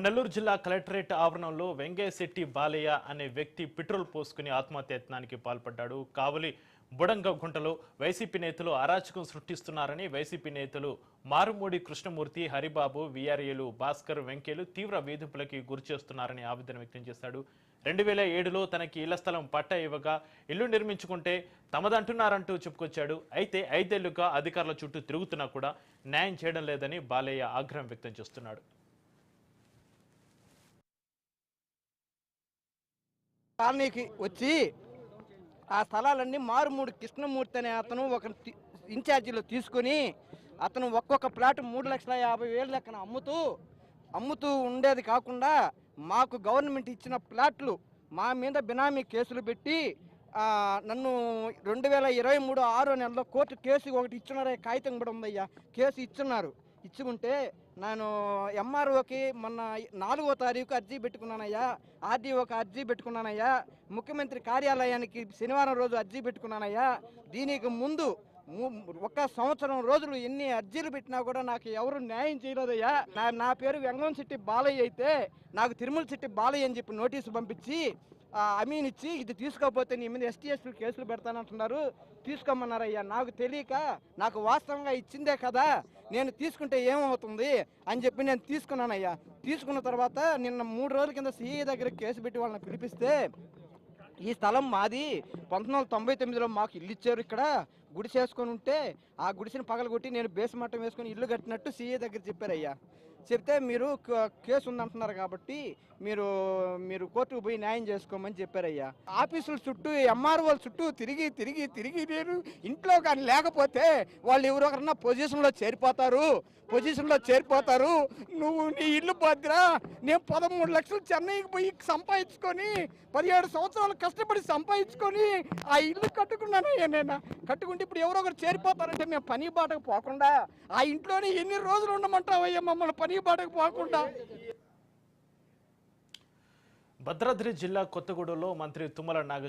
నెల్లూరు జిల్లా కలెక్టరేట్ ఆవరణంలో వెంగయ్యశెట్టి బాలయ్య అనే వ్యక్తి పెట్రోల్ పోసుకుని ఆత్మహత్యయత్నానికి పాల్పడ్డాడు. కావలి బుడంగగుంటలో వైసీపీ నేతలు అరాచకం సృష్టిస్తున్నారని వైసీపీ నేతలు మారుమూడి కృష్ణమూర్తి, హరిబాబు, వీఆర్ఏలు భాస్కర్, వెంకయ్యలు తీవ్ర వేధింపులకి గురిచేస్తున్నారని ఆవేదన వ్యక్తం చేశాడు. 2007లో తనకి ఇళ్ల స్థలం పట్టా ఇవ్వగా ఇల్లు నిర్మించుకుంటే తమదంటున్నారంటూ చెప్పుకొచ్చాడు. అయితే 5 ఏళ్లుగా అధికారుల చుట్టూ తిరుగుతున్నా కూడా న్యాయం చేయడం లేదని బాలయ్య ఆగ్రహం వ్యక్తం చేస్తున్నాడు. కాలనీకి వచ్చి ఆ స్థలాలన్నీ మారుమూడి కృష్ణమూర్తి అనే అతను ఒక ఇన్ఛార్జీలో తీసుకొని అతను ఒక్కొక్క ప్లాట్ 3,50,000 లెక్కన అమ్ముతూ ఉండేది కాకుండా మాకు గవర్నమెంట్ ఇచ్చిన ప్లాట్లు మా మీద బినామీ కేసులు పెట్టి నన్ను 2023 6వ నెలలో కోర్టు కేసు ఒకటి ఇచ్చున్నారే, కాగితం కూడా ఉందయ్యా, కేసు ఇచ్చుకుంటే నేను ఎంఆర్ఓకి మొన్న 4వ తారీఖు అర్జీ పెట్టుకున్నానయ్యా, ఆర్డీఓకి అర్జీ పెట్టుకున్నానయ్యా, ముఖ్యమంత్రి కార్యాలయానికి శనివారం రోజు అర్జీ పెట్టుకున్నానయ్యా. దీనికి ముందు 1 సంవత్సరం రోజులు ఎన్ని అర్జీలు పెట్టినా కూడా నాకు ఎవరు న్యాయం చేయలేదయ్యా. నా పేరు వెంగంశెట్టి బాలయ్య అయితే నాకు తిరుమలశెట్టి బాలయ్య అని చెప్పి నోటీసు పంపించి అమీన్ ఇచ్చి ఇది తీసుకోకపోతే నీ మీద STSP కేసులు పెడతానంటున్నారు, తీసుకోమన్నారయ్యా. నాకు తెలియక నాకు వాస్తవంగా ఇచ్చిందే కదా, నేను తీసుకుంటే ఏమవుతుంది అని చెప్పి నేను తీసుకున్నానయ్యా. తీసుకున్న తర్వాత నిన్న 3 రోజుల కింద CE దగ్గర కేసు పెట్టి వాళ్ళని పిలిపిస్తే ఈ స్థలం మాది 1999లో మాకు ఇల్లు ఇచ్చారు, ఇక్కడ గుడిసె వేసుకొని ఉంటే ఆ గుడిసెని పగలగొట్టి నేను బేస్మట్టం వేసుకొని ఇల్లు కట్టినట్టు CE దగ్గర చెప్పారయ్యా. చెప్తే మీరు కేసు ఉందంటున్నారు కాబట్టి మీరు కోర్టుకు పోయి న్యాయం చేసుకోమని చెప్పారయ్యా. ఆఫీసుల చుట్టూ MROల చుట్టూ తిరిగి నేను ఇంట్లో కానీ లేకపోతే వాళ్ళు ఎవరొకరన్నా పొజిషన్లో చేరిపోతారు. నువ్వు నీ ఇల్లు భద్రా, నేను 13 లక్షలు చెన్నైకి పోయి సంపాదించుకొని 17 సంవత్సరాలు కష్టపడి సంపాదించుకొని ఆ ఇల్లు కట్టుకున్నానయ్యా. నేను కట్టుకుంటే ఇప్పుడు ఎవరో ఒకరు చేరిపోతారంటే మేము పని బాటకు పోకుండా ఆ ఇంట్లోనే ఎన్ని రోజులు ఉండమంటావయ్యా మమ్మల్ని పని బాటకు పోకుండా. భద్రాద్రి జిల్లా కొత్తగూడలో మంత్రి తుమ్మల నాగేశ్వరరావు